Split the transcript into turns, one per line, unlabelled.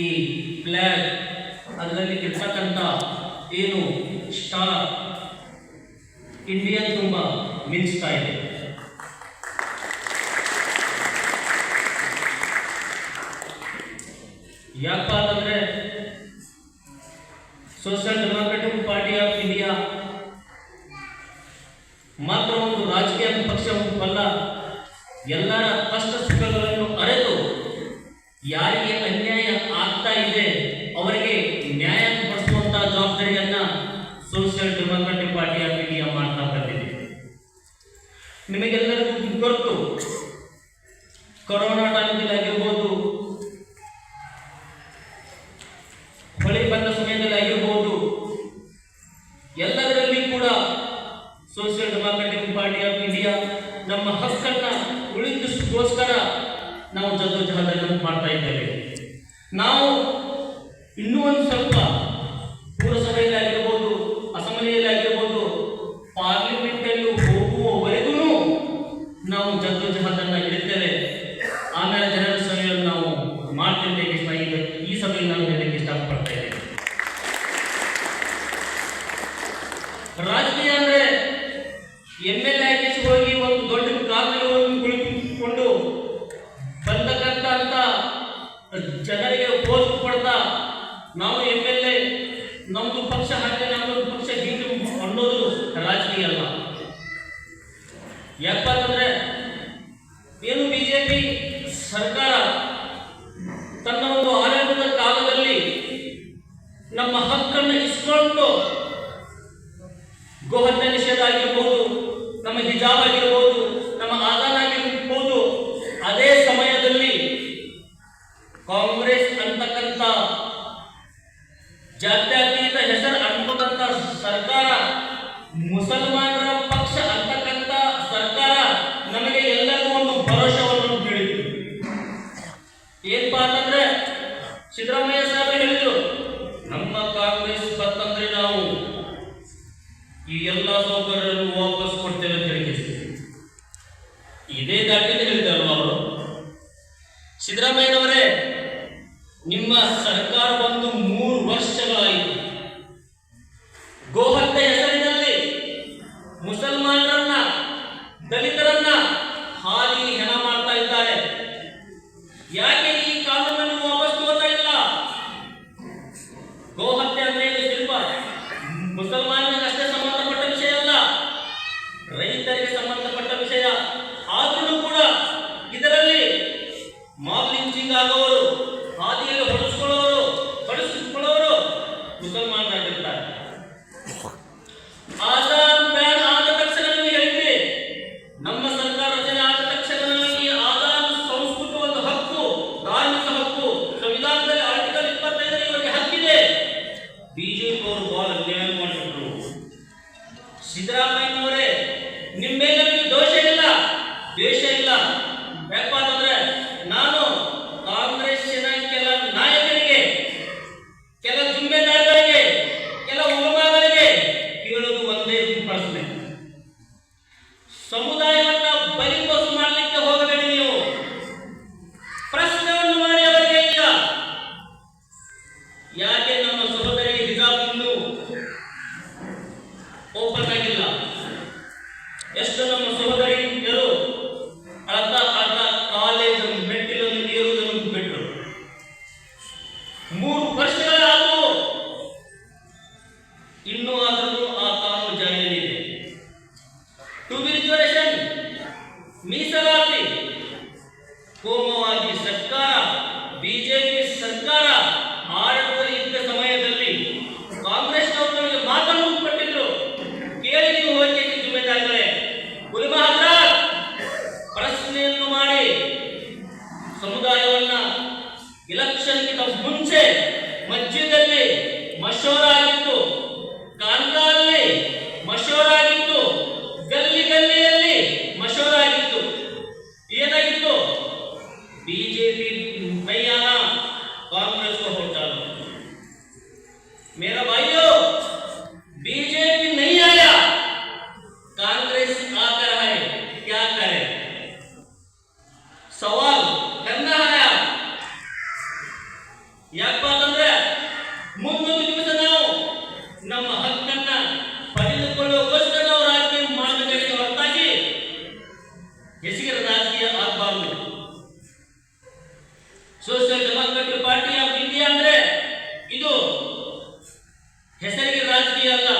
ಈ ಫ್ಲಾಗ್ ಅದರಲ್ಲಿ ಇರ್ತಕ್ಕಂಥ ಏನು ಸ್ಟಾರ್ ಇಂಡಿಯನ್ ತುಂಬ ಮಿಂಚ್ತಾ ಇದೆ. ಯಾಕಪ್ಪ ಅಂತಂದ್ರೆ social democratic party of India ಮಾತ್ರ ಒಂದು ರಾಜಕೀಯ ಪಕ್ಷವಲ್ಲ, ಎಲ್ಲರ ಕಷ್ಟ ಸುಖಗಳನ್ನು ಅರಿತು ಯಾರಿಗೆ ಅನ್ಯಾಯ ಆಗ್ತಾ ಇದೆ ಅವರಿಗೆ ನ್ಯಾಯ ಕೊಡಿಸುವಂತಹ ಜವಾಬ್ದಾರಿಯನ್ನ social democratic party of India ಮಾಡ್ತಾ ಬಂದಿದೆ. ನಿಮಗೆಲ್ಲರಿಗೂ ಗೊತ್ತು, ಕೊರೋನಾ ಟೈಮ್ನಲ್ಲಿ ಆಗಿರ್ಬೋದು, ಹೊಳೆ ಬಂದ ಸಮಯದಲ್ಲಿ ಆಗಿರ್ಬೋದು, ಎಲ್ಲದರಲ್ಲಿ ಕೂಡ social democratic party of India ನಮ್ಮ ಹಕ್ಕನ್ನ ಉಳಿಸೋಸ್ಕರ ನಾವು ಜದ್ದುಜಹದನ್ನು ಮಾಡ್ತಾ ಇದ್ದೇವೆ. ನಾವು ಇನ್ನೂ ಒಂದು ಸ್ವಲ್ಪ ಪುರಸಭೆಯಲ್ಲಿ ಆಗಿರ್ಬೋದು, ಅಸೆಂಬ್ಲಿಯಲ್ಲಿ ಆಗಿರ್ಬೋದು, ಪಾರ್ಲಿಮೆಂಟಲ್ಲಿ ಹೋಗುವವರೆಗೂ ನಾವು ಜದ್ದುಜಹದನ್ನು ಇಡುತ್ತೇವೆ. ಆಮೇಲೆ ಜನರ ಸಭೆಯನ್ನು ನಾವು ಮಾಡ್ತಿದ್ದೇವೆ. ಈ ಸಭೆಯಲ್ಲಿ ನಾವು ಹೇಳಕ್ಕೆ ಇಷ್ಟಪಡ್ತಾ ಇದ್ದೇವೆ. ರಾಜಕೀಯ ಅಂದ್ರೆ MLA ಆಫೀಸ್ ಹೋಗಿ ಒಂದು ದೊಡ್ಡ ಕಾಲದಲ್ಲಿ ಕುಳಿತುಕೊಂಡು ಬಂದಕ್ಕಂತ ಜನರಿಗೆ ಓಟ್ ಕೊಡ್ತಾ ನಾವು MLA ನಮ್ದು ಪಕ್ಷ ಹಾಗೆ ನಮ್ದು ಪಕ್ಷ ಹೀಗೆ ಅನ್ನೋದು ರಾಜಕೀಯ ಅಲ್ಲ. ಯಾಕಪ್ಪ ಅಂತಂದ್ರೆ ಏನು ಬಿಜೆಪಿ ಸರ್ಕಾರ ತನ್ನ ಒಂದು ಆಡಳಿತದ ಕಾಲದಲ್ಲಿ ನಮ್ಮ ಹಕ್ಕನ್ನು ಇಸ್ಕೊಂಡು ಗೋಹತ್ಯೆ ನಿಷೇಧ ಆಗಿರ್ಬೋದು, ನಮ್ಮ ಹಿಜಾಬ್ ಆಗಿರ್ಬೋದು, ನಮ್ಮ ಆದಾನ ಆಗಿರ್ಬೋದು, ಅದೇ ಸಮಯದಲ್ಲಿ ಕಾಂಗ್ರೆಸ್ ಅಂತಕ್ಕಂಥ ಜಾತ್ಯತೀತ ಹೆಸರು ಅಂತಕ್ಕಂಥ ಸರ್ಕಾರ, ಮುಸಲ್ಮಾನರ ಪಕ್ಷ ಅಂತಕ್ಕಂಥ ಸರ್ಕಾರ ನಮಗೆ ಎಲ್ಲರಿಗೂ ಒಂದು ಭರವಸೆಯನ್ನು ನೀಡಿತು. ಏನಪ್ಪ ಅಂತಂದ್ರೆ ಸಿದ್ದರಾಮಯ್ಯ ಸಾಹೇಬ್ ಹೇಳಿದ್ರು, ನಮ್ಮ ಕಾಂಗ್ರೆಸ್ ಬರ್ತಂದ್ರೆ ನಾವು ಈ ಎಲ್ಲ ಸೌಕರ್ಯಗಳನ್ನು ವಾಪಸ್ ಕೊಡ್ತೇವೆ ಅಂತ ಹೇಳಿ ಇದೇ ದಾಟಿಯಲ್ಲಿ ಹೇಳಿದಾರಲ್ಲ ಅವರು. ಸಿದ್ದರಾಮಯ್ಯನವರೇ, ನಿಮ್ಮ ಸರ್ಕಾರ ಬಂದು 3 ವರ್ಷಗಳಾಯಿತು. ಗೋಹತ್ಯೆ ಹೆಸರಿನಲ್ಲಿ ಮುಸಲ್ಮಾನರನ್ನ, ದಲಿತರನ್ನ ಹಾಲಿ ಹೆಣ ಮಾಡ್ತಾ ಇದ್ದಾರೆ. ಯಾಕೆ ಈ ಕಾನೂನನ್ನು ವಾಪಸ್ ತಗೋತಾ ಇಲ್ಲ? ಗೋಹತ್ಯೆ ಅಂದ್ರೆ ಇದು ಶಿಲ್ಪ ಮುಸಲ್ಮಾನರಿಗೆ ಅಷ್ಟೇ ಸಂಬಂಧಪಟ್ಟ ವಿಷಯ ಅಲ್ಲ, ರೈತರಿಗೆ ಸಂಬಂಧಪಟ್ಟ ವಿಷಯ. ಆದ್ರೂ ಕೂಡ ಇದರಲ್ಲಿ ಮಾಬ್ ಲಿಂಚಿಂಗ್ ಆಗೋರು, ಹಾದಿಯಲ್ಲಿ ಹೊಡೆಸಿಕೊಳ್ಳೋರು ಮುಸಲ್ಮಾನರಾಗಿರ್ತಾರೆ. ಆಜಾದ್ ಬ್ಯಾನ್ ಆದ ತಕ್ಷಣ ಹೇಳಿದ್ರಿ, ನಮ್ಮ ಸರ್ಕಾರ ರಚನೆ ಆದ ತಕ್ಷಣ ಈ ಆಜಾದ್ ಸಂಸ್ಕೃತ ಒಂದು ಹಕ್ಕು, ಧಾರ್ಮಿಕ ಹಕ್ಕು, ಸಂವಿಧಾನದಲ್ಲಿ ಆರ್ಟಿಕಲ್ 25 ಇವರಿಗೆ ಹಕ್ಕಿದೆ. ಬಿಜೆಪಿ ಅವರು ಬಹಳ ಅನ್ಯಾಯ ಮಾಡಿದ್ರು. ಸಿದ್ದರಾಮಯ್ಯನವರೇ, ನಿಮ್ಮ ಮೇಲೆ ದೋಷ ಇಲ್ಲ, ದ್ವೇಷ ಇಲ್ಲ. ಯಾಕಪ್ಪ ಅಂತಂದ್ರೆ ನಾನು ಕಾಂಗ್ರೆಸ್ಸಿನ ಕೆಲ ನಾಯಕರಿಗೆ, ಕೆಲ ಜುಮ್ಮೆದಾರರಿಗೆ, ಕೆಲ ಉಲಮಾಗಳಿಗೆ ಕೇಳೋದು ಒಂದೇ ಪ್ರಶ್ನೆ, ಸಮುದಾಯವನ್ನ ಬಲಿಪಶು ಮಾಡಲಿಕ್ಕೆ ಹೋಗಬೇಡಿ. ನೀವು ಪ್ರಶ್ನೆಯನ್ನು ಮಾಡಿ ಅವರಿಗೆ ಈಗ ಯಾಕೆ ನಮ್ಮ ಸಹೋದರಿ ಹಿಜಾಬ್ ಇನ್ನೂ ಓಪನ್ ಆಗಿಲ್ಲ? ಎಷ್ಟು ನಮ್ಮ ಸಹೋದರಿಯರು ಅರ್ಧ ಕಾಲೇಜ್ ಮೆಟ್ಟಿಲನ್ನು ಏರುವುದನ್ನು ಬಿಟ್ಟರು. 3 ವರ್ಷಗಳಾದವು, ಇನ್ನೂ ಆದರೂ ಆ ಕಾನೂನು ಜಾರಿಯಲ್ಲಿದೆ. ಟು ಬಿ ರಿಸರ್ವೇಶನ್, ಮೀಸಲಾತಿ, ಕೋಮುವಾದಿ ಸರ್ಕಾರ, ಬಿಜೆಪಿ ಸರ್ಕಾರ ಆಡಳಿತದಲ್ಲಿ ಇದ್ದ ಸಮಯದಲ್ಲಿ ಕಾಂಗ್ರೆಸ್ನವರು ನಮಗೆ ಮಾತನ್ನು ಕೊಟ್ಟಿದ್ರು. ಕೇಳಿ ನೀವು ಹೋಗಿ ಜುಮ್ಮೆದಾರಗಳೇ, ಉಲಮಾ ಹಜರತ್, ಪ್ರಶ್ನೆಯನ್ನು ಮಾಡಿ ಸಮುದಾಯವನ್ನ ಇಲೆಕ್ಷನ್ಗಿಂತ ಮುಂಚೆ ಮಸ್ಜಿದಲ್ಲಿ ಮಶೂರಾ ಆಗಿತ್ತು, ಕಾನ್ಗಾಲ್ಲಿ ಮಶೂರಾ ಆಗಿತ್ತು, ಗಲ್ಲಿಯಲ್ಲಿ ಮಶೂರಾ ಆಗಿತ್ತು. ಏನಾಗಿತ್ತು? ಬಿಜೆಪಿ ನೈಯಾನ, ಕಾಂಗ್ರೆಸ್ को वोट डालो. मेरा भाइयों, बीजेपी नहीं आया, कांग्रेस आकर है, क्या करे? सवाल करना है. ಯಾಕಪ್ಪ ಅಂತಂದ್ರೆ ಮುಂದೊಂದು ದಿವಸ ನಾವು ನಮ್ಮ ಹಕ್ಕನ್ನ ಪಡೆದುಕೊಳ್ಳುವಗೋಸ್ಕರ ನಾವು ರಾಜಕೀಯ ಮಾಡಬೇಕಾಗಿದೆ ಹೊರತಾಗಿ ಹೆಸರಿನ ರಾಜಕೀಯ ಆಗಬಾರದು. Social democratic party of India ಅಂದ್ರೆ ಇದು ಹೆಸರಿಗೆ ರಾಜಕೀಯ ಅಲ್ಲ.